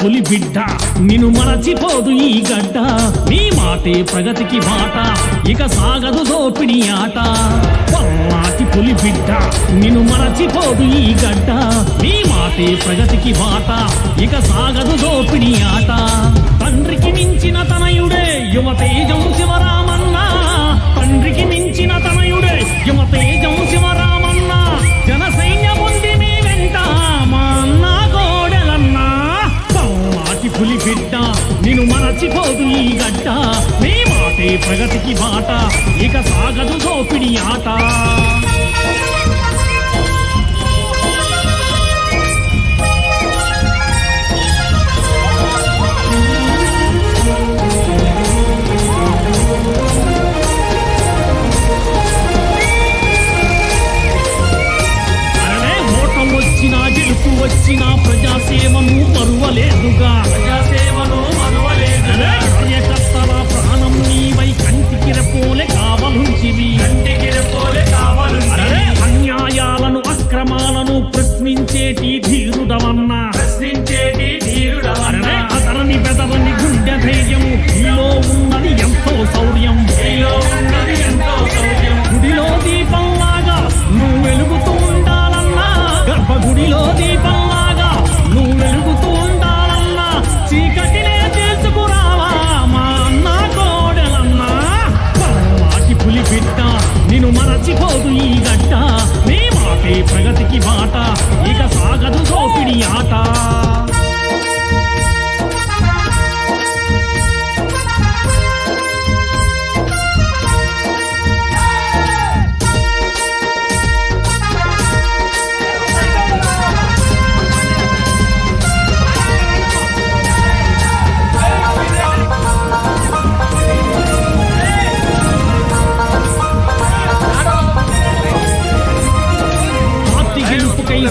పులి బిడ్డ నిన్ను మరచిపోదు ఈ గడ్డ నీ మాటే ప్రగతికి బాట ఇక సాగదు దోపిడి ఆట పల్నాటి పులి బిడ్డ నిన్ను మరచిపోదు ఈ గడ్డ నీ మాటే ప్రగతికి బాట ఇక సాగదు దోపిడి ఆట తండ్రికి మించిన తనయుడే యువతేజం శివరామన్న తండ్రికి మించిన తనయుడే యువతేజం శివరామన్న జన సైన్యం ఉంది మీ వెంట మా అన్న కోడెలన్న పల్నాటి పులి బిడ్డ నిన్ను మరచిపోదు ఈ గడ్డ నీ మాటే ప్రగతికి బాట ఇక సాగదు దోపిడి ఆట వచ్చిన ప్రజాసేవను మరువలేదుగా కార్యకర్తల ప్రాణం నీవై కంటికి రెప్పోలే కావలుంచివి అన్యాయాలను అక్రమాలను ప్రశ్నించేటి ధీరుడవన్నా అతరని బెదరని గుండె ధైర్యము నీలో ఉన్నది ఎంతో శౌర్యం గుడిలో దీపంలాగా నువ్వు వెలుగుతూ ఉండాలన్నా గర్భగుడిలో దీపంలాగా నువ్వు వెలుగుతూ ఉండాలన్నా చీకటినే తెలుసుకురావా మా అన్న కోడెలన్నా పల్నాటి పులి బిడ్డ నిన్ను మరచిపోదు ఈ గడ్డ నీ మాటే ప్రగతికి బాట ఇక సాగదు దోపిడి ఆట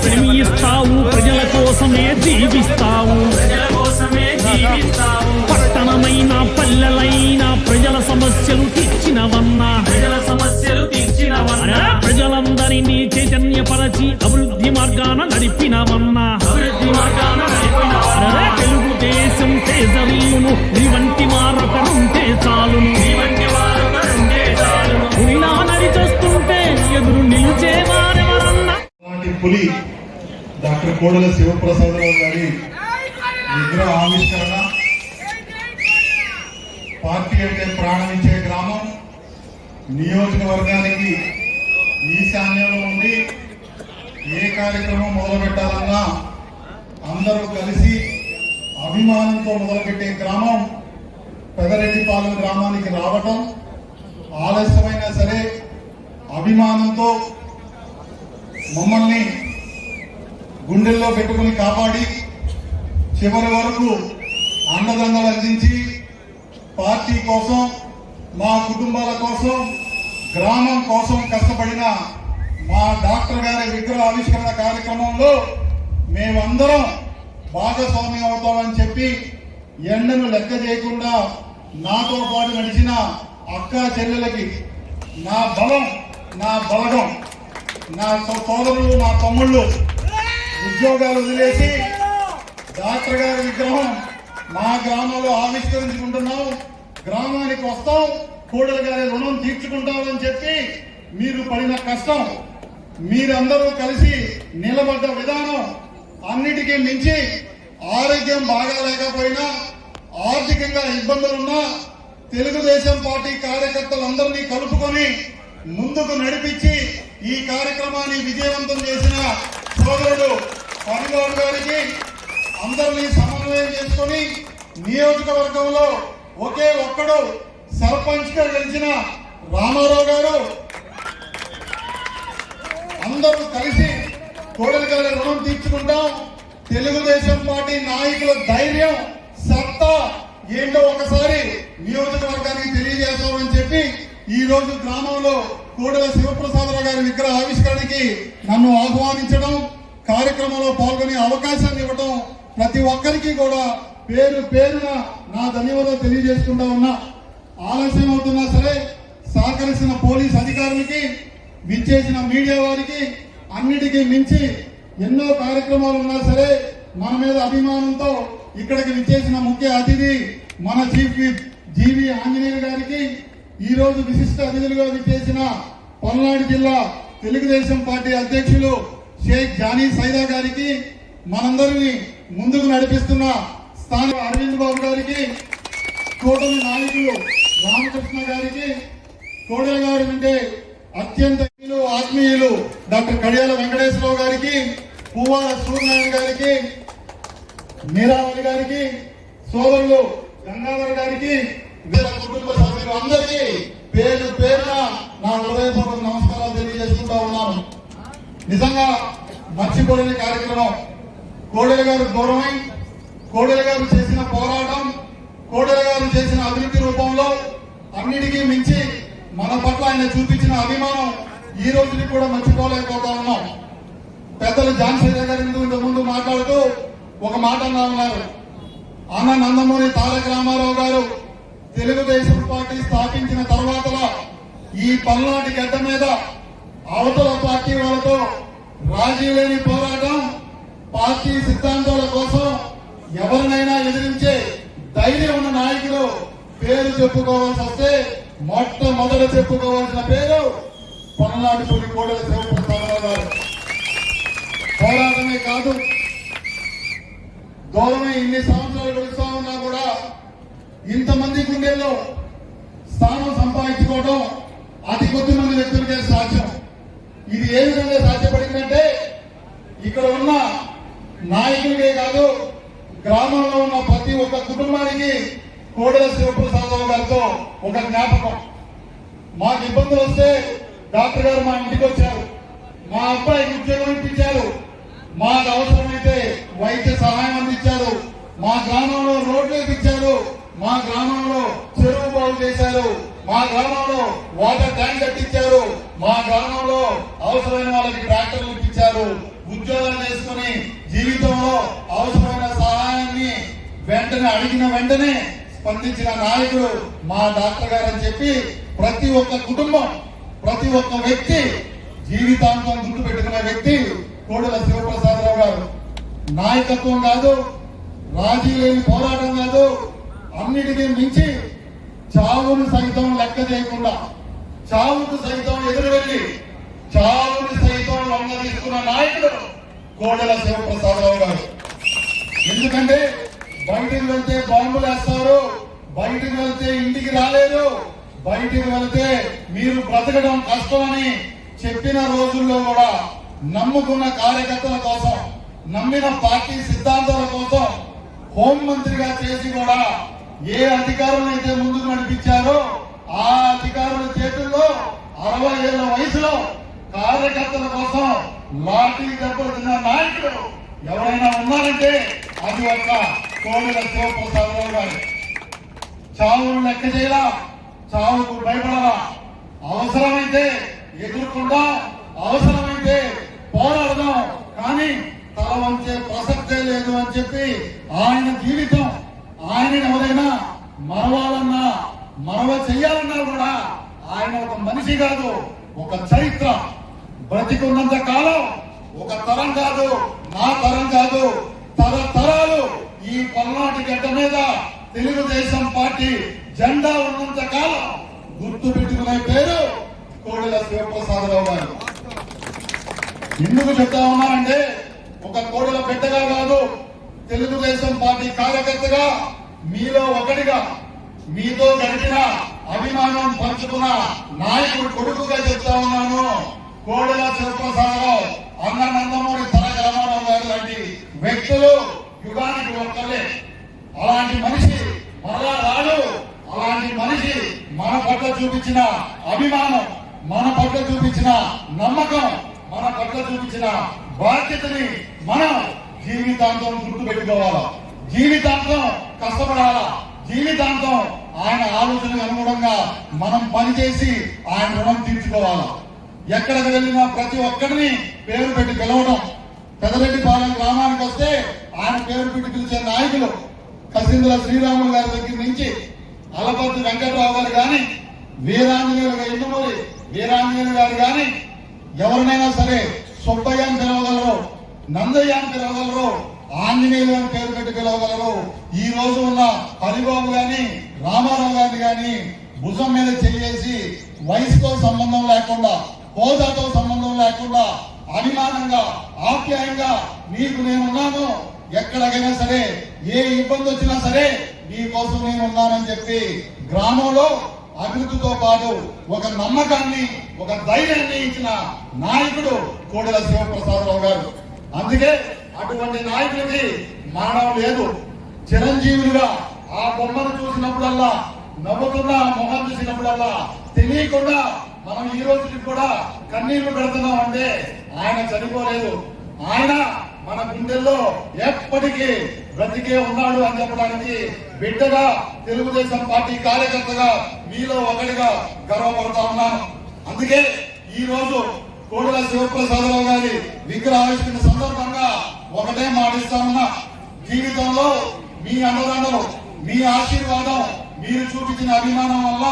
శ్రమిస్తావు ప్రజల కోసమే జీవిస్తావు పట్టణమైన పల్లెలైన ప్రజల సమస్యలు తీర్చినవన్నా ప్రజలందరినీ చైతన్యపరచి అభివృద్ధి మార్గాన నడిపినవన్నా తెలుగుదేశం తేజరీయును నీ వంటి మారొకరుంటే చాలును ఇలా నడిచేస్తుంటే ఎదురు నిలిచేవారెవరన్నా పులి డాక్టర్ కోడెల శివప్రసాదరావు గారి విగ్రహ ఆవిష్కరణ పార్టీ అంటే ప్రాణమించే గ్రామం నియోజకవర్గానికి ఈశాన్యంలో ఉండి ఏ కార్యక్రమం మొదలు పెట్టాలన్నా అందరూ కలిసి అభిమానంతో మొదలుపెట్టే గ్రామం పెదరెడ్డిపాలెం గ్రామానికి రావటం ఆలస్యమైనా సరే అభిమానంతో మమ్మల్ని గుండెల్లో పెట్టుకుని కాపాడి చివరి వరకు అండదండలు అందించి పార్టీ కోసం మా కుటుంబాల కోసం గ్రామం కోసం కష్టపడిన మా డాక్టర్ గారి విగ్రహ ఆవిష్కరణ కార్యక్రమంలో మేమందరం భాగస్వామ్యం అవుతామని చెప్పి ఎండను లెక్క చేయకుండా నాతో పాటు నడిచిన అక్క చెల్లెలకి నా బలం నా బలగం నా సోదరులు నా తమ్ముళ్ళు ఉద్యోగాలు వదిలేసి డాక్టర్ గారి విగ్రహం మా గ్రామంలో ఆవిష్కరించుకుంటున్నాం గ్రామానికి వస్తాం కోడెల గారి రుణం తీర్చుకుంటామని చెప్పి మీరు పడిన కష్టం మీరందరూ కలిసి నిలబడ్డ విధానం అన్నిటికీ మించి ఆరోగ్యం బాగా లేకపోయినా ఆర్థికంగా ఇబ్బందులున్నా తెలుగుదేశం పార్టీ కార్యకర్తలందరినీ కలుపుకొని ముందుకు నడిపించి ఈ కార్యక్రమాన్ని విజయవంతం చేసిన సోదరుడు పరిగౌడ్ గారికి అందరినీ సమన్వయం చేసుకుని నియోజకవర్గంలో ఒకే ఒక్కడు సర్పంచ్ గా గెలిచిన రామారావు గారు అందరూ కలిసి కోడెల గారి రుణం తీర్చుకుంటాం తెలుగుదేశం పార్టీ నాయకుల ధైర్యం సత్తా ఏంటో ఒకసారి నియోజకవర్గానికి తెలియజేస్తామని చెప్పి ఈ రోజు గ్రామంలో కోడెల శివప్రసాదరావు గారి విగ్రహ ఆవిష్కరణకి నన్ను ఆహ్వానించడం కార్యక్రమంలో పాల్గొనే అవకాశాన్ని ఇవ్వడం ప్రతి ఒక్కరికి కూడా పేరు పేరున నా ధన్యవాదాలు తెలియజేసుకుంటా ఉన్నా. ఆలస్యం అవుతున్నా సరే సహకరిస్తున్న పోలీస్ అధికారులకి విచ్చేసిన మీడియా వారికి అన్నిటికీ మించి ఎన్నో కార్యక్రమాలు ఉన్నా సరే మన మీద అభిమానంతో ఇక్కడికి విచ్చేసిన ముఖ్య అతిథి మన చీఫ్ విప్ జీవి ఆంజనేయ గారికి, ఈ రోజు విశిష్ట అతిథులుగా విచ్చేసిన పల్నాడు జిల్లా తెలుగుదేశం పార్టీ అధ్యక్షులు షేక్ జానీ సైదా గారికి, మనందరినీ ముందుకు నడిపిస్తున్న స్థానిక అరవింద్ బాబు గారికి, కూటమి నాయకులు రామకృష్ణ గారికి, కోడెల గారు అంటే అత్యంత ఆత్మీయులు డాక్టర్ కడియాల వెంకటేశ్వరరావు గారికి, పువ్వాల సూర్యనారాయణ గారికి, మీరావళి గారికి, సోదరులు గంగాధర్ గారికి, వీళ్ళ కుటుంబ సభ్యులు అందరికీ పేరు పేరున నా హృదయపూర్వక నమస్కారాలు తెలియజేసుకుంటా ఉన్నాను. నిజంగా మర్చిపోలేని కార్యక్రమం. కోడెల గారు గౌరవై, కోడెల గారు చేసిన పోరాటం, కోడెల గారు చేసిన అభివృద్ధి రూపంలో అన్నిటికీ మించి మన పట్ల ఆయన చూపించిన అభిమానం ఈ రోజుకి కూడా మర్చిపోలేకపోతా ఉన్నాం. పెద్దలు ఝాన్సీ గారి ముందు మాట్లాడుతూ ఒక మాట అన్నా ఉన్నారు. అన్న నందమూరి తారక రామారావు గారు తెలుగుదేశం పార్టీ స్థాపించిన తర్వాత ఈ పల్నాటి గడ్డ మీద అవతల పార్టీ వాళ్ళతో రాజీ లేని పోరాటం, పార్టీ సిద్ధాంతాల కోసం ఎవరినైనా ఎదిరించే ధైర్యం ఉన్న నాయకుడు పేరు చెప్పుకోవాల్సి వస్తే మొట్టమొదట చెప్పుకోవాల్సిన పేరు పల్నాటి పులి కోడెల శివప్రసాదరావు గారు. పోరాటమే కాదు, దూరమే ఇన్ని సంవత్సరాలు గడుస్తా ఉన్నా కూడా ఇంతమంది గుండెల్లో స్థానం సంపాదించుకోవడం అతి కొద్ది మంది వ్యక్తులకే సాధ్యం. ఇది ఏ విధంగా సాధ్యపడిందంటే ఇక్కడ ఉన్న నాయకులకే కాదు, గ్రామంలో ఉన్న ప్రతి ఒక్క కుటుంబానికి కోడెల శివప్రసాదరావు గారితో ఒక జ్ఞాపకం. మాకు ఇబ్బందులు వస్తే డాక్టర్ గారు మా ఇంటికి వచ్చారు, మా అబ్బాయికి ఉద్యోగం ఇప్పించారు, మాకు అవసరమైతే వైద్య సహాయం అందించారు, మా గ్రామంలో రోడ్లు ఇప్పించారు, మా గ్రామంలో చెరువు బాగు చేశారు, మా గ్రామంలో వాటర్ ట్యాంక్ కట్టించారు, మా గ్రామంలో అవసరమైన వాళ్ళకి ట్రాక్టర్లు ఇప్పించారు. ఉద్యోగాలు చేసుకుని జీవితంలో అవసరమైన సహాయాన్ని వెంటనే అడిగిన వెంటనే స్పందించిన నాయకుడు మా డాక్టర్ గారు అని చెప్పి ప్రతి ఒక్క కుటుంబం, ప్రతి ఒక్క వ్యక్తి జీవితాంతం గుర్తు పెట్టుకునే వ్యక్తి కోడెల శివప్రసాదరావు గారు. నాయకత్వం కాదు, రాజీ లేని పోరాటం కాదు, అన్నిటికీ మించి చావును సైతం లెక్క చేయకుండా, చావుకు సైతం ఎదురు వెళ్ళి చావుని సైతం లొంగ తీసుకున్న నాయకుడు కోడెల శివప్రసాదరావు గారు. ఎందుకంటే బయటికి వెళ్తే బాంబులు వేస్తారు, బయటికి వెళ్తే ఇంటికి రాలేరు, బయటికి వెళ్తే మీరు బ్రతకడం కష్టమని చెప్పిన రోజుల్లో కూడా నమ్ముకున్న కార్యకర్తల కోసం, నమ్మిన పార్టీ సిద్ధాంతాల కోసం హోంమంత్రిగా చేసి కూడా ఏ అధికారులు అయితే ముందుకు నడిపించారో ఆ అధికారుల చేతుల్లో 60 ఏళ్ల వయసులో కార్యకర్తల కోసం లాఠీ దెబ్బలు తిన్న నాయకుడు ఎవరైనా ఉన్నారంటే అది ఒక్క కోడెల శివప్రసాదరావు గారు. చావును లెక్క చేయలా, చావుకు భయపడలా, అవసరమైతే ఎదుర్కొందాం, అవసరమైతే పోరాడదాం, కానీ తల వంచే ప్రసక్తే లేదు అని చెప్పి ఆయన జీవితం, ఆయన ఎవరైనా మరవాలన్నా మరవ చెయ్యాలన్నా కూడా ఆయన ఒక మనిషి కాదు, ఒక చరిత్ర. బ్రతికున్నంత కాలం ఒక తరం కాదు, నా తరం కాదు, తరతరాలు ఈ పల్నాటి గడ్డ మీద తెలుగుదేశం పార్టీ జెండా ఉన్నంత కాలం గుర్తు పెట్టుకునే పేరు కోడెల శివప్రసాదరావు గారు. ఎందుకు చెప్తా ఉన్నానంటే ఒక కోడెల బిడ్డగా కాదు, తెలుగుదేశం పార్టీ కార్యకర్తగా, మీలో ఒకటిగా, మీతో గడిపిన అభిమానం పంచుకున్న నాయకుడు కొడుకుగా చెప్తా ఉన్నాను. కోడెల శివప్రసాదరావు, అన్న నందమూరి తారక రామారావు గారు లాంటి వ్యక్తులు యుగానికి ఒక్కలే. అలాంటి మనిషి మరలా రాడు. అలాంటి మనిషి మన పట్ల చూపించిన అభిమానం, మన పట్ల చూపించిన నమ్మకం, మన పట్ల చూపించిన బాధ్యతని మనం జీవితాంతం గుర్తు పెట్టుకోవాలా, జీవితాంతం కష్టపడాలా, జీవితాంతం ఆయన ఆలోచనకు అనుగుణంగా మనం పనిచేసి ఆయన రుణం తీర్చుకోవాలా. ఎక్కడికి వెళ్ళినా ప్రతి ఒక్కరిని పేరు పెట్టి పిలవడం. పెదరెడ్డిపాలెం గ్రామానికి వస్తే ఆయన పేరు పెట్టి పిలిచే నాయకులు కసిందుల శ్రీరాములు గారి దగ్గర నుంచి అలపర్తి వెంకట్రావు గారు కానీ, వీరాంజనేయులు ఇందుమూరి వీరాంజనేయులు గారు కానీ, ఎవరినైనా సరే సుబ్బయ్య అని పిలవగలరు, నందయ్య అని పిలవగలరు, ఆంజనేయులు అని పేరు పెట్టి పిలవగలరు. ఈ రోజు ఉన్న హరిబాబు గాని రామారావు గారిని గాని భుజం మీద చెయ్యేసి వయసుతో సంబంధం లేకుండా, హోదాతో సంబంధం లేకుండా అభిమానంగా, ఆప్యాయంగా నీకు నేనున్నాను, ఎక్కడికైనా సరే ఏ ఇబ్బంది వచ్చినా సరే నీ కోసం నేను ఉన్నానని చెప్పి గ్రామంలో అభివృద్ధితో పాటు ఒక నమ్మకాన్ని, ఒక ధైర్యాన్ని ఇచ్చిన నాయకుడు కోడెల శివప్రసాదరావు గారు. అందుకే అటువంటి నాయకుడికి మరణం లేదు. చిరంజీవులుగా ఆ బొమ్మను చూసినప్పుడల్లా, నవ్వుతున్న మొహం చూసినప్పుడల్లా తెలియకుండా మనం ఈ రోజుకి కూడా కన్నీళ్లు పెడుతున్నాం అంటే ఆయన చనిపోలేదు. ఆయన మన గుండెల్లో ఎప్పటికీ బ్రతికే ఉన్నాడు అని చెప్పడానికి బిడ్డగా, తెలుగుదేశం పార్టీ కార్యకర్తగా మీలో ఒకటిగా గర్వపడుతా ఉన్నాను. అందుకే ఈ రోజు కోడెల శివప్రసాదరావు గారి విగ్రహావిష్కరణ సందర్భంగా ఒకటే మాటిస్తా ఉన్నా, జీవితంలో మీ అండదండలు, మీ ఆశీర్వాదం, మీరు చూపించిన అభిమానం వల్ల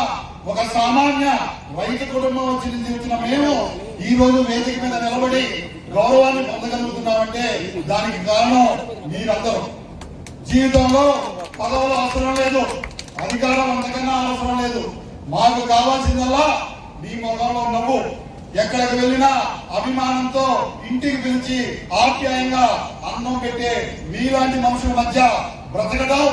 ఒక సామాన్య రైతు కుటుంబం వచ్చిన మేము ఈ రోజు వేదిక మీద నిలబడి గౌరవాన్ని పొందగలుగుతున్నామంటే దానికి కారణం మీరందరూ. జీవితంలో పదవులు అవసరం లేదు, అధికారం అంతకన్నా అవసరం లేదు. మాకు కావాల్సిందల్లా మీ మొదల్లో నవ్వు. ఎక్కడికి వెళ్ళినా అభిమానంతో ఇంటికి పిలిచి ఆప్యాయంగా అన్నం పెట్టే మీలాంటి మనుషుల మధ్య బ్రతకడం,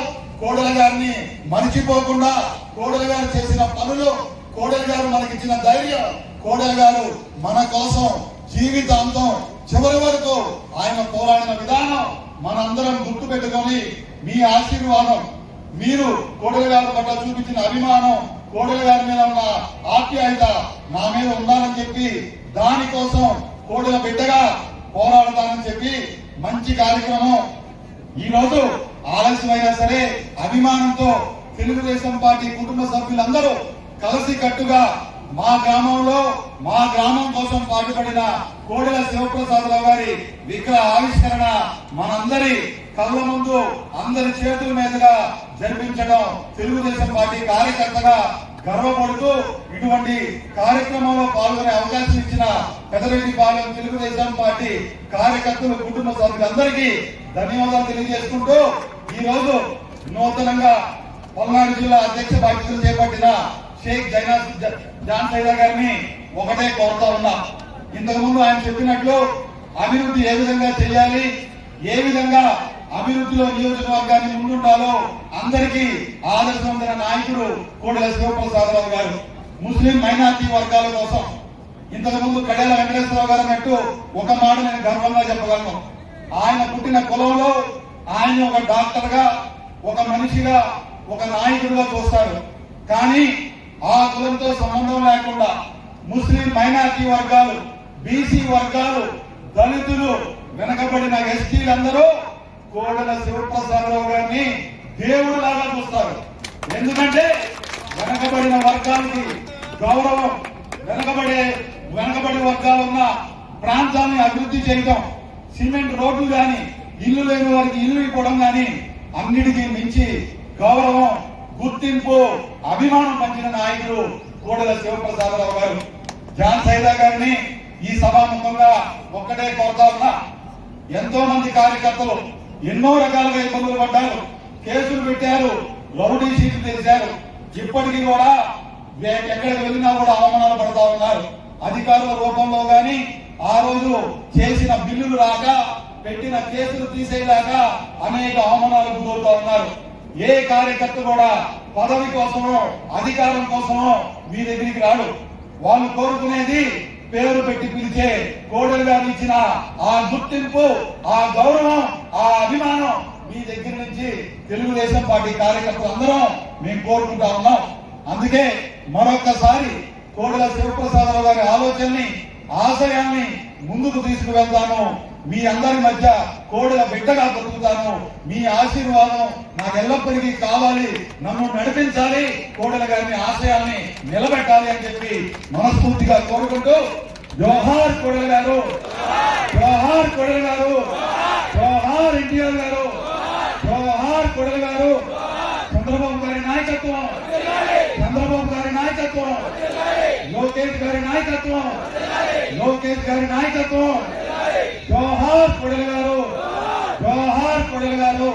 కోడెల గారిని మరిచిపోకుండా, కోడెల గారు చేసిన పనులు, కోడెల గారు మనకిచ్చిన ధైర్యం, కోడెల గారు మన కోసం జీవితాంతం చివరి వరకు ఆయన పోరాడిన విధానం మనందరం గుర్తు పెట్టుకొని మీ ఆశీర్వాదం, మీరు కోడెల గారి పట్ల చూపించిన అభిమానం, కోడెల గారి మీద ఉన్న ఆప్యాయత నా మీద ఉండాలని చెప్పి దానికోసం కోడెల బిడ్డగా పోరాడతానని చెప్పి మంచి కార్యక్రమం ఈ రోజు ఆలస్యమైనా సరే అభిమానంతో తెలుగుదేశం పార్టీ కుటుంబ సభ్యులందరూ కలిసి కట్టుగా మా గ్రామంలో, మా గ్రామం కోసం పాటుపడిన కోడెల శివప్రసాదరావు గారి విగ్రహ ఆవిష్కరణ మనందరి కళ్ళ ముందు, అందరి చేతుల మీదుగా జరిపించడం తెలుగుదేశం పార్టీ కార్యకర్తగా గర్వపడుతూ ఇటువంటి కార్యక్రమంలో పాల్గొనే అవకాశం ఇచ్చిన పెదరెడ్డిపాలెం తెలుగుదేశం పార్టీ కార్యకర్తలు, కుటుంబ సభ్యులందరికీ ధన్యవాదాలు తెలియజేసుకుంటూ ఈ రోజు నూతనంగా పల్నాడు జిల్లా అధ్యక్ష బాధ్యతలు చేపట్టిన షేక్ జాన్ సైదా గారిని ఒకటే కోరుతా ఉన్నా. ఇంతకు ముందు ఆయన చెప్పినట్లు అభివృద్ధి ఏ విధంగా చేయాలి, ఏ విధంగా అభివృద్ధిలో నియోజకవర్గాన్ని ముందుండాలో అందరికీ ఆదర్శవంతమైన నాయకుడు కోడెల శివప్రసాదరావు గారు. ముస్లిం మైనార్టీ వర్గాల కోసం ఇంతకు ముందు కడేల వెంకటేశ్వరరావు గారు అన్నట్టు ఒక మాట నేను గర్వంగా చెప్పగలను. ఆయన పుట్టిన కులంలో ఆయన ఒక డాక్టర్ గా, ఒక మనిషిగా, ఒక నాయకుడిగా చూస్తారు. కానీ ఆ కులంతో సంబంధం లేకుండా ముస్లిం మైనార్టీ వర్గాలు, బీసీ వర్గాలు, దళితులు, వెనకబడిన ఎస్టీలందరూ కోడెల శివప్రసాదరావు గారిని దేవుడిలాగా చూస్తారు. ఎందుకంటే వెనకబడిన వర్గాలకి గౌరవం, వెనకబడి వర్గాలు ఉన్న ప్రాంతాన్ని అభివృద్ధి చేయడం, సిమెంట్ రోడ్లు గాని, ఇల్లు లేని వారికి ఇల్లు ఇవ్వడం గాని అన్నిటికీ మించి గౌరవం, గుర్తింపు, అభిమానం పంచిన నాయకుడు కోడెల శివప్రసాదరావు గారు. జాన్ సైదా గారిని ఈ సభాముఖంగా ఒక్కటే కోరుతా ఉన్నా, ఎంతో మంది కార్యకర్తలు ఎన్నో రకాలుగా ఇబ్బందులు పడ్డారు, కేసులు పెట్టారు, రౌడీ షీట్లు తెరిచారు. ఇప్పటికీ కూడా ఎక్కడికి వెళ్ళినా కూడా అవమానాలు పడతా ఉన్నారు. అధికారుల రూపంలో గాని, ఆ రోజు చేసిన బిల్లులు రాక, పెట్టిన కేసులు తీసేయలేక అనేక అవమానాలు గురవుతా ఉన్నారు. ఏ కార్యకర్త కూడా పదవి కోసమో, అధికారం కోసమో మీ దగ్గరికి రాడు. వాళ్ళు కోరుకునేది పేరు పెట్టి పిలిచే కోడెల గారు ఇచ్చిన ఆ గుర్తింపు, ఆ గౌరవం, ఆ అభిమానం మీ దగ్గర నుంచి తెలుగుదేశం పార్టీ కార్యకర్తలు అందరం మేము కోరుకుంటా ఉన్నాం. అందుకే మరొక్కసారి కోడెల శివప్రసాదరావు గారి ఆలోచనని, ఆశయాన్ని ముందుకు తీసుకువెళ్తాను. మీ అందరి మధ్య కోడెల బిడ్డగా బతుకుతాను. మీ ఆశీర్వాదం నాకు ఎల్లప్పటికీ కావాలి, నన్ను నడిపించాలి, కోడెల గారిని ఆశయాల్ని నిలబెట్టాలి అని చెప్పి మనస్ఫూర్తిగా కోరుకుంటూ, జోహార్ కోడెల గారు, జోహార్ కోడెల గారు, జోహార్ ఎన్టీఆర్ గారు, జోహార్ కోడెల గారు. చంద్రబాబు గారి నాయకత్వం, చంద్రబాబు గారి నాయకత్వం, లోకేష్ గారి నాయకత్వం, లోకేష్ గారి నాయకత్వం. జోహార్ కోడెల గారు, జోహార్. జోహార్ కొడలు గారు.